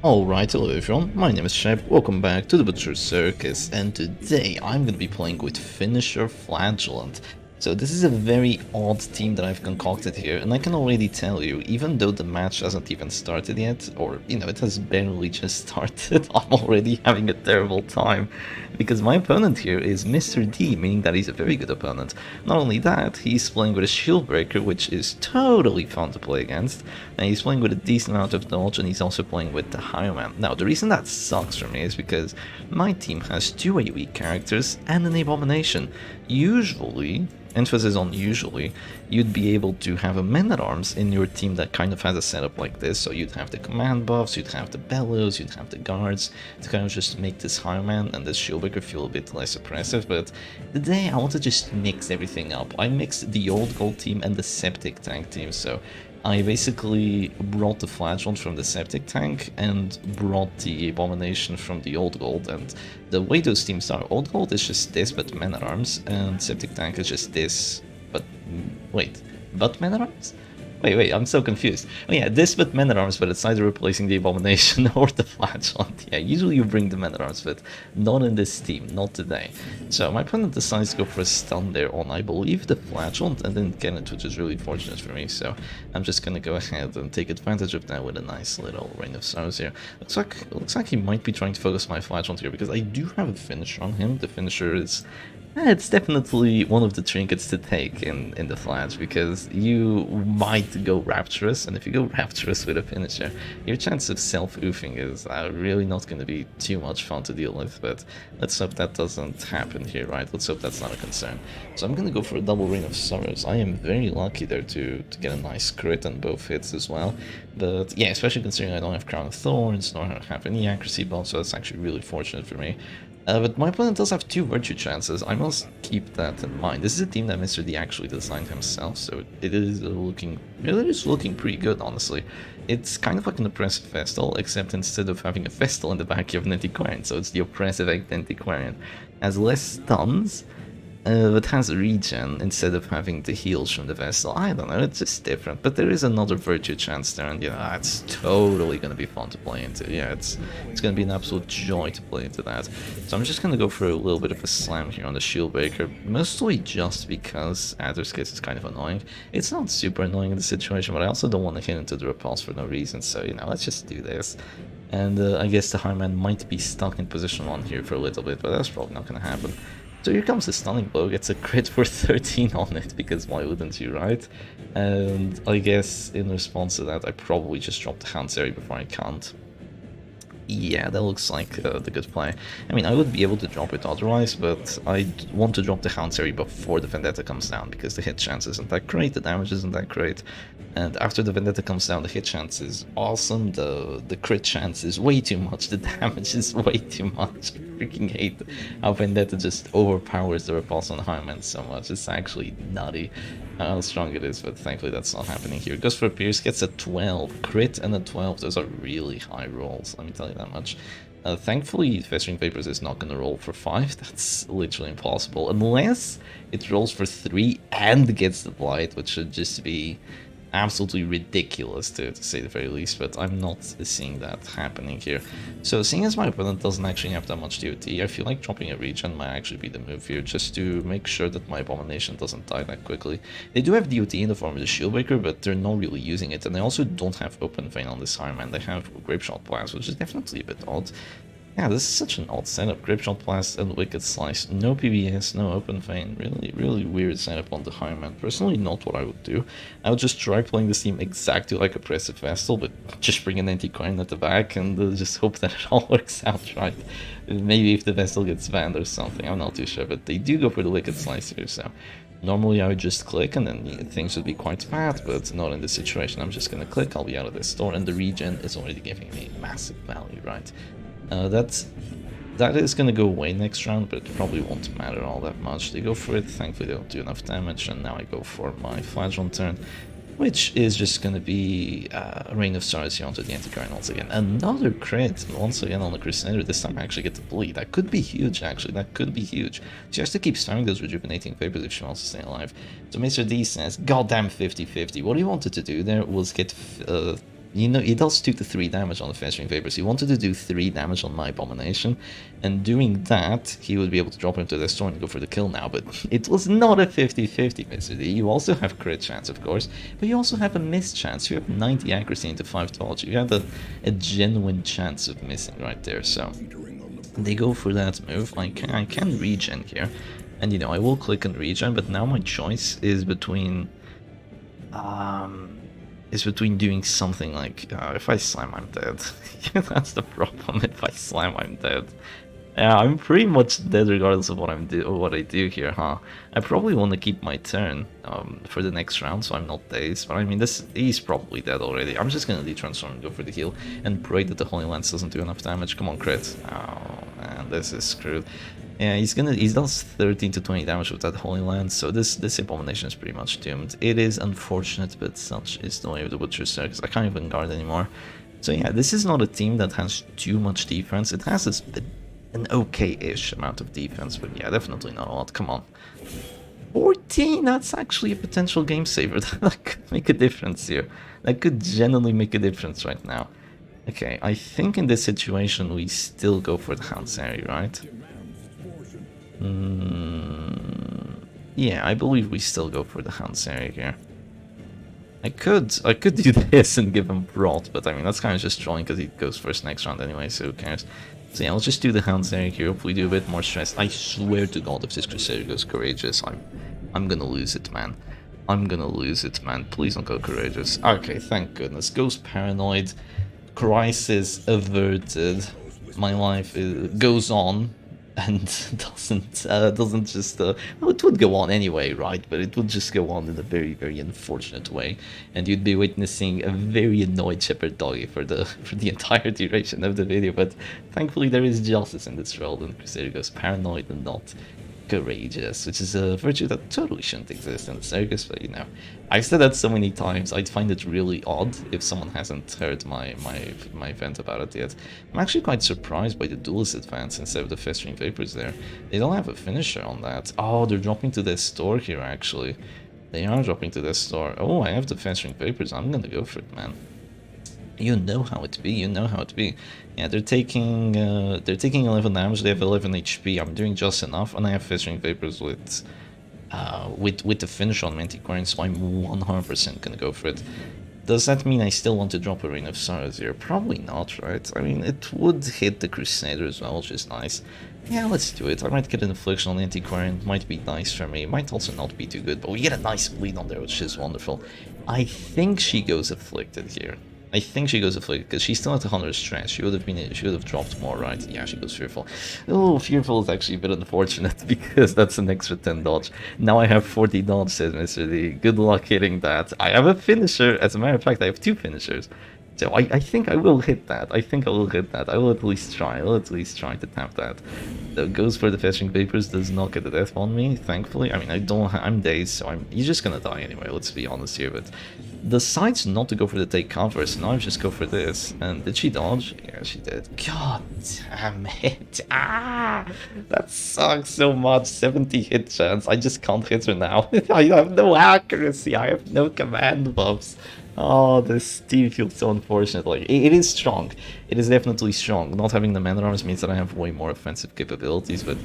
Alright, hello everyone, my name is Shep, welcome back to the Butcher Circus, and today I'm gonna be playing with Finisher Flagellant. So this is a very odd team that I've concocted here, and I can already tell you, even though the match hasn't even started yet, or, it has barely just started, I'm already having a terrible time. Because my opponent here is Mr. D, meaning that he's a very good opponent. Not only that, he's playing with a Shield Breaker, which is totally fun to play against, and he's playing with a decent amount of dodge, and he's also playing with the Highwayman. Now, the reason that sucks for me is because my team has two AoE characters and an Abomination. Usually, emphasis on usually, you'd be able to have a Man-at-Arms in your team that kind of has a setup like this, so you'd have the command buffs, you'd have the bellows, you'd have the guards, to kind of just make this Highwayman and this Shieldbreaker feel a bit less oppressive, but today I want to just mix everything up. I mixed the old gold team and the septic tank team, so I basically brought the Flagellant from the Septic Tank and brought the Abomination from the Old Gold, and the way those teams are, Old Gold is just this but Man-at-Arms, and Septic Tank is just this but... wait, but Man-at-Arms? Wait, I'm so confused. Oh yeah, this but Man-at-Arms, but it's either replacing the Abomination or the Flagellant. Yeah, usually you bring the Man-at-Arms, but not in this team, not today. So my opponent decides to go for a stun there on, I believe, the Flagellant, and didn't get it, which is really fortunate for me, so I'm just gonna go ahead and take advantage of that with a nice little Rain of Sorrows here. Looks like he might be trying to focus my Flagellant here, because I do have a finisher on him. The finisher is... it's definitely one of the trinkets to take in the Flash, because you might go Rapturous, and if you go Rapturous with a finisher, your chance of self-oofing is really not going to be too much fun to deal with, but let's hope that doesn't happen here, right? Let's hope that's not a concern. So I'm going to go for a double Rain of Sorrows. I am very lucky there to get a nice crit on both hits as well, but yeah, especially considering I don't have Crown of Thorns, nor have any accuracy buffs, so that's actually really fortunate for me. But my opponent does have two Virtue chances. I must keep that in mind. This is a team that Mr. D actually designed himself, so it is looking pretty good, honestly. It's kind of like an oppressive Vestal, except instead of having a Vestal in the back, you have an Antiquarian, so it's the oppressive Antiquarian. Has less stuns, but has regen instead of having the heals from the Vestal. I don't know, it's just different, but there is another Virtue chance there, and yeah, it's totally gonna be fun to play into. Yeah, it's gonna be an absolute joy to play into that. So I'm just gonna go for a little bit of a slam here on the Shield Breaker, mostly just because Adder's Kiss is kind of annoying. It's not super annoying in the situation, but I also don't want to hit into the repulse for no reason, so let's just do this. And I guess the Highwayman might be stuck in position 1 here for a little bit, but that's probably not gonna happen. So here comes the Stunning Blow, gets a crit for 13 on it, because why wouldn't you, right? And I guess in response to that, I probably just dropped the Hanseri before I can't. Yeah, that looks like the good play. I mean, I would be able to drop it otherwise, but I want to drop the Hanseri before the Vendetta comes down, because the hit chance isn't that great, the damage isn't that great, and after the Vendetta comes down, the hit chance is awesome, the crit chance is way too much, the damage is way too much. I freaking hate how Vendetta just overpowers the repulse on Highwayman so much. It's actually nutty how strong it is, but thankfully that's not happening here. Goes for a Pierce, gets a 12, crit and a 12, those are really high rolls, let me tell you that much. Thankfully, Festering Vapors is not going to roll for 5, that's literally impossible, unless it rolls for 3 and gets the Blight, which should just be absolutely ridiculous to say the very least, but I'm not seeing that happening here. So seeing as my opponent doesn't actually have that much DOT, I feel like dropping a regen might actually be the move here, just to make sure that my Abomination doesn't die that quickly. They do have DOT in the form of the Shieldbreaker, but they're not really using it, and they also don't have Open Vein on this Highwayman. They have Grapeshot Blast, which is definitely a bit odd. Yeah, this is such an odd setup. Grapeshot Blast and Wicked Slice. No PBS, no Open Vein. Really weird setup on the Highwayman. Personally, not what I would do. I would just try playing this team exactly like Oppressive Vestal, but just bring an Antiquarian at the back and just hope that it all works out right. Maybe if the Vestal gets banned or something, I'm not too sure, but they do go for the Wicked Slice here, so... Normally I would just click and then things would be quite bad, but not in this situation. I'm just gonna click, I'll be out of this store, and the regen is already giving me massive value, right? That is going to go away next round, but it probably won't matter all that much. They go for it, thankfully they don't do enough damage, and now I go for my Flagellant turn, which is just going to be a Rain of Sorrows here onto the Antiquarian once again. Another crit, once again on the Crusader, this time I actually get to bleed. That could be huge, actually, that could be huge. She has to keep spamming those Rejuvenating Vapors if she wants to stay alive. So Mr. D says, goddamn 50-50. What he wanted to do there was get You know, it does 2 to 3 damage on the Festering Vapors. He wanted to do 3 damage on my Abomination, and doing that, he would be able to drop him to the storm and go for the kill now, but it was not a 50-50, Mr. D. You also have crit chance, of course, but you also have a miss chance. You have 90 accuracy into 5 dodge. You have a genuine chance of missing right there, so they go for that move. I can regen here, and you know, I will click and regen, but now my choice is between doing something like, if I slam, I'm dead. Yeah, that's the problem. If I slam, I'm dead. Yeah, I'm pretty much dead regardless of what I do here, huh? I probably want to keep my turn for the next round, so I'm not dazed. But I mean, he's probably dead already. I'm just gonna detransform and go for the heal and pray that the Holy Lance doesn't do enough damage. Come on, crit. Oh man, this is screwed. Yeah, he does 13 to 20 damage with that Holy Lance, so this Abomination is pretty much doomed. It is unfortunate, but such is the way of the Butcher Circus. I can't even guard anymore. So yeah, this is not a team that has too much defense. It has an okay-ish amount of defense, but yeah, definitely not a lot. Come on. 14? That's actually a potential game saver. That could make a difference here. That could genuinely make a difference right now. Okay, I think in this situation we still go for the Hansari, right? Yeah, I believe we still go for the Hansari here. I could do this and give him Brought, but I mean, that's kind of just trolling because he goes first next round anyway, so who cares? So yeah, let's just do the Hansari here, hopefully do a bit more stress. I swear to God, if this Crusader goes Courageous, I'm gonna lose it, man. I'm gonna lose it, man. Please don't go Courageous. Okay, thank goodness. Goes Paranoid. Crisis averted. My life goes on. And doesn't just well, it would go on anyway, right? But it would just go on in a very, very unfortunate way, and you'd be witnessing a very annoyed shepherd doggy for the entire duration of the video. But thankfully, there is justice in this world, and Crusader goes Paranoid and not Courageous, which is a virtue that totally shouldn't exist in the Circus, but you know, I've said that so many times. I'd find it really odd if someone hasn't heard my vent about it yet. I'm actually quite surprised by the Duelist advance instead of the Festering Vapors there. They don't have a finisher on that. Oh, they're dropping to their store here, actually. They are dropping to their store. Oh, I have the Festering Vapors. I'm gonna go for it, man. You know how it be, you know how it be. Yeah, they're taking 11 damage, they have 11 HP, I'm doing just enough, and I have Festering Vapors with the finish on Manticore, so I'm 100% gonna go for it. Does that mean I still want to drop a Reign of Sorrows here? Probably not, right? I mean, it would hit the Crusader as well, which is nice. Yeah, let's do it. I might get an Affliction on Antiquarian, might be nice for me, might also not be too good, but we get a nice bleed on there, which is wonderful. I think she goes Afflicted here. I think she goes Afflicted, because she's still at 100 stress. She would have dropped more, right? Yeah, she goes Fearful. Oh, Fearful is actually a bit unfortunate, because that's an extra 10 dodge. Now I have 40 dodge, says Mr. D. Good luck hitting that. I have a finisher. As a matter of fact, I have 2 finishers. So I think I will hit that. I think I will hit that. I will at least try. I will at least try to tap that. Goes for the Festering Vapors, does not get the death on me, thankfully. I mean, I'm dazed, so you're just gonna die anyway, let's be honest here, but decides not to go for the take cover, so now I just go for this. And did she dodge? Yeah, she did. God damn it. Ah, that sucks so much. 70 hit chance. I just can't hit her now. I have no accuracy. I have no command buffs. Oh, this team feels so unfortunate. Like, it is strong. It is definitely strong. Not having the mana arms means that I have way more offensive capabilities, but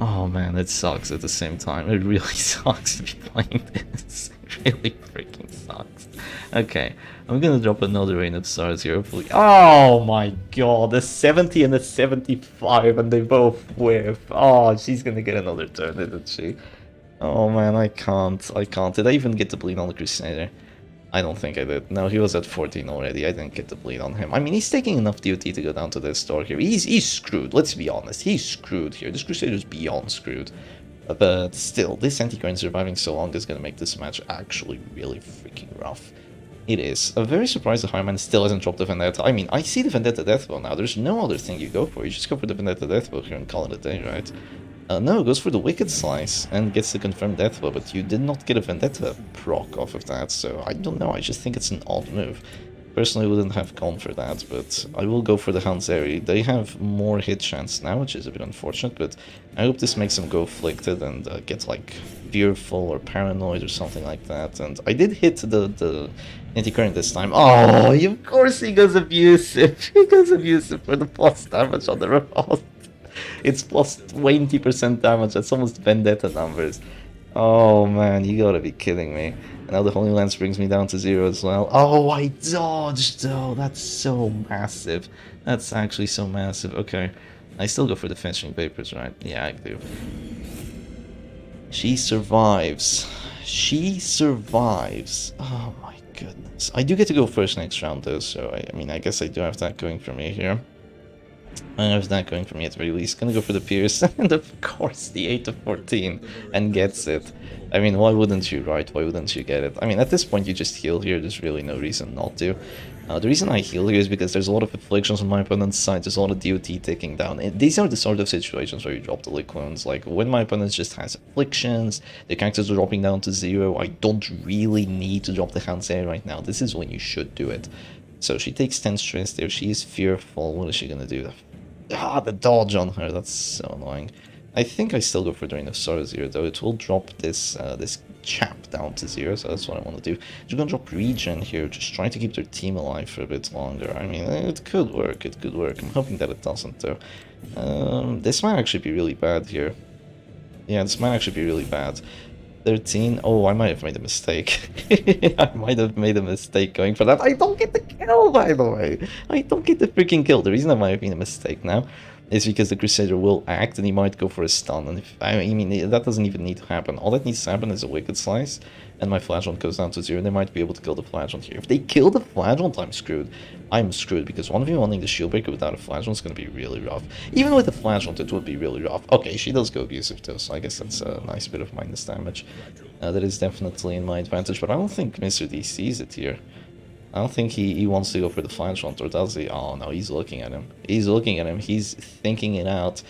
oh man, it sucks at the same time. It really sucks to be playing this. It really freaking sucks. Okay, I'm gonna drop another Reign of Stars here, hopefully. Oh my god, a 70 and a 75, and they both whiff. Oh, she's gonna get another turn, isn't she? Oh man, I can't. Did I even get the bleed on the Crusader? I don't think I did. No, he was at 14 already. I didn't get the bleed on him. I mean, he's taking enough DOT to go down to this store here. He's screwed, let's be honest. He's screwed here. This Crusader's beyond screwed. But still, this Antiquarian surviving so long is going to make this match actually really freaking rough. It is. I'm very surprised the Highman still hasn't dropped the Vendetta. I mean, I see the Vendetta Deathbow now. There's no other thing you go for. You just go for the Vendetta Deathbow here and call it a day, right? No, it goes for the Wicked Slice and gets the confirmed Deathbow, but you did not get a Vendetta proc off of that, so I don't know, I just think it's an odd move. Personally, wouldn't have gone for that, but I will go for the Hanzeri. They have more hit chance now, which is a bit unfortunate, but I hope this makes them go afflicted and get like fearful or paranoid or something like that. And I did hit the anti-current this time. Oh, of course he goes abusive. He goes abusive for the plus damage on the revolt. It's plus 20% damage. That's almost Vendetta numbers. Oh man, you gotta be kidding me. And now the Holy Lance brings me down to 0 as well. Oh, I dodged though. That's so massive. That's actually so massive. Okay. I still go for the Fetching Vapors, right? Yeah, I do. She survives. She survives. Oh my goodness. I do get to go first next round though, so I mean, I guess I do have that going for me here. I have that going for me at the very least. Gonna go for the Pierce, and of course the 8 of 14, and gets it. I mean, why wouldn't you, right? Why wouldn't you get it? I mean, at this point you just heal here, there's really no reason not to. The reason I heal here is because there's a lot of afflictions on my opponent's side, there's a lot of DOT ticking down. And these are the sort of situations where you drop the Liquones. Like, when my opponent just has afflictions, the characters are dropping down to 0, I don't really need to drop the Hansei right now. This is when you should do it. So she takes 10 stress there, she is fearful. What is she gonna do? Ah, the dodge on her, that's so annoying. I think I still go for Drain of Sorrows here, though. It will drop this this chap down to 0, so that's what I want to do. You're gonna drop Regen here, just trying to keep their team alive for a bit longer. I mean, it could work, it could work. I'm hoping that it doesn't, though. This might actually be really bad here. Yeah, this might actually be really bad. 13. Oh, I might have made a mistake. I might have made a mistake going for that. I don't get the kill, by the way. I don't get the freaking kill. The reason I might have made a mistake now is because the Crusader will act and he might go for a stun. And if I mean, that doesn't even need to happen. All that needs to happen is a Wicked Slice, and my Flagellant goes down to 0, and they might be able to kill the Flagellant here. If they kill the Flagellant, I'm screwed. I'm screwed, because 1v1ing the Shieldbreaker without a Flagellant is going to be really rough. Even with a Flagellant, it would be really rough. Okay, she does go abusive though, so I guess that's a nice bit of minus damage. That is definitely in my advantage, but I don't think Mr. D sees it here. I don't think he wants to go for the Flagellant, or does he? Oh no, he's looking at him. He's looking at him, he's thinking it out.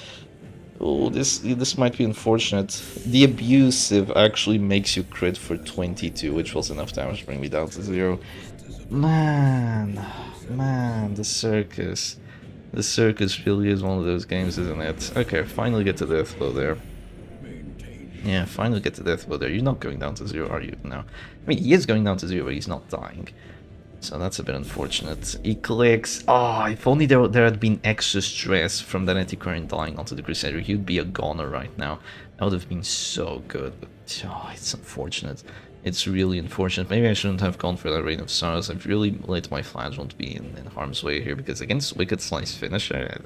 Oh, this might be unfortunate. The abusive actually makes you crit for 22, which was enough damage to bring me down to 0. Man, the Circus. The Circus really is one of those games, isn't it? Okay, finally get to death blow there. Yeah, finally get to death blow there. You're not going down to 0, are you? No. I mean, he is going down to 0, but he's not dying. So that's a bit unfortunate. He clicks. Oh, if only there had been extra stress from that anti-current dying onto the Crusader, he'd be a goner right now. That would have been so good. But, oh, it's unfortunate. It's really unfortunate. Maybe I shouldn't have gone for that Reign of Sorrows. I've really let my Flagellant be in harm's way here, because against Wicked Slice Finisher,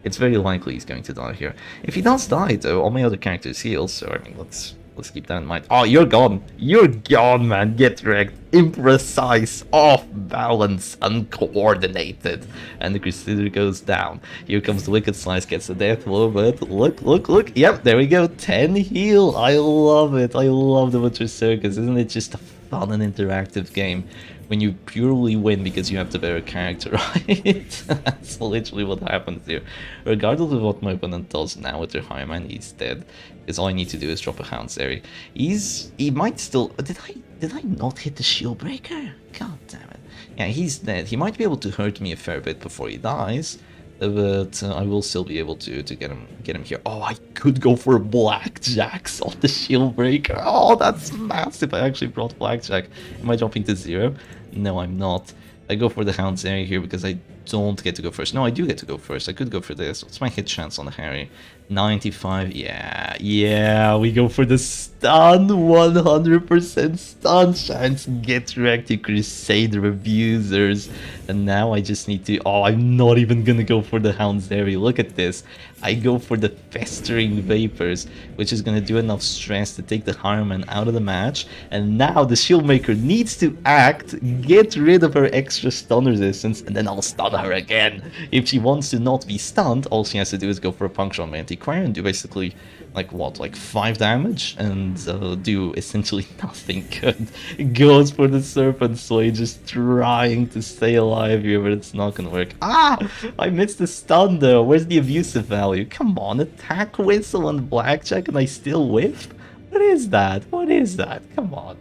it's very likely he's going to die here. If he does die, though, all my other characters heal, so I mean, let's keep that in mind. Oh, you're gone. You're gone, man. Get wrecked. Imprecise, off balance, uncoordinated. And the Crusader goes down. Here comes the Wicked Slice, gets the death blow, but look. Yep, there we go. 10 heal. I love it. I love the Butcher Circus. Isn't it just a fun and interactive game when you purely win because you have the better character, right? That's literally what happens here. Regardless of what my opponent does now with their High Man, he's dead. Because all I need to do is drop a Houndsary. He might still... Did I not hit the Shield Breaker? God damn it. Yeah, he's dead. He might be able to hurt me a fair bit before he dies, but I will still be able to get him here. Oh, I could go for Blackjacks on the Shield Breaker. Oh, that's massive. I actually brought Blackjack. Am I dropping to 0? No, I'm not. I go for the Hound's area here because I don't get to go first. No, I do get to go first. I could go for this. What's my hit chance on the Harry? 95. Yeah, we go for the stun. 100% stun chance. Get wrecked, you Crusader abusers. And now I just need to... Oh, I'm not even gonna go for the Hound's area. Look at this. I go for the Festering Vapors, which is gonna do enough stress to take the Harman out of the match. And now the Shieldmaker needs to act, get rid of her extra stun resistance, and then I'll stun her again. If she wants to not be stunned, all she has to do is go for a puncture on my Antiquarian and do basically, like, what, like 5 damage? And do essentially nothing good. Goes for the Serpent Sway, just trying to stay alive here, but it's not gonna work. Ah! I missed the stun though. Where's the abusive value? Come on, attack whistle on Blackjack and I still whiff? What is that? What is that? Come on.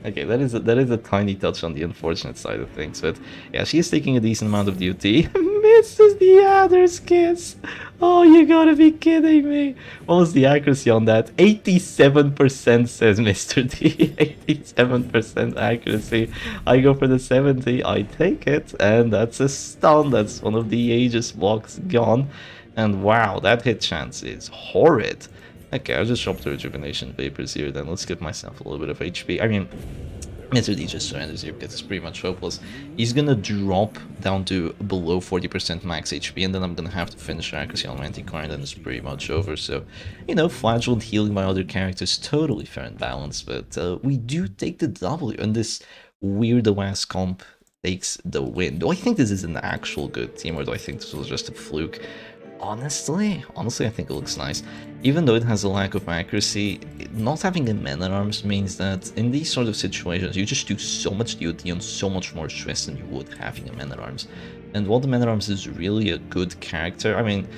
Okay, that is a tiny touch on the unfortunate side of things, but yeah, she is taking a decent amount of duty. Misses the other's kiss. Oh, you gotta be kidding me! What was the accuracy on that? 87% says Mr. D. 87% accuracy. I go for the 70. I take it, and that's a stun. That's one of the Aegis blocks gone. And wow, that hit chance is horrid. Okay, I'll just drop the rejuvenation vapors here, then let's give myself a little bit of HP. I mean, Mr. D just surrenders here because it's pretty much hopeless. He's gonna drop down to below 40% max HP, and then I'm gonna have to finish accuracy on my anti-car, and then it's pretty much over. So, you know, Flagellant healing my other characters, totally fair and balanced, but we do take the W, and this weirdo-ass comp takes the win. Do I think this is an actual good team, or do I think this was just a fluke? Honestly, I think it looks nice. Even though it has a lack of accuracy, not having a man-at-arms means that in these sort of situations, you just do so much duty and so much more stress than you would having a man-at-arms. And while the man-at-arms is really a good character, I mean,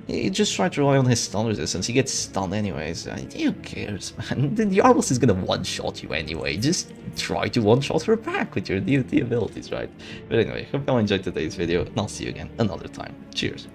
you just try to rely on his stun resistance. He gets stunned anyways. Who cares, man? The Arbalest is gonna one-shot you anyway. Just try to one-shot her back with your duty abilities, right? But anyway, hope you all enjoyed today's video, and I'll see you again another time. Cheers.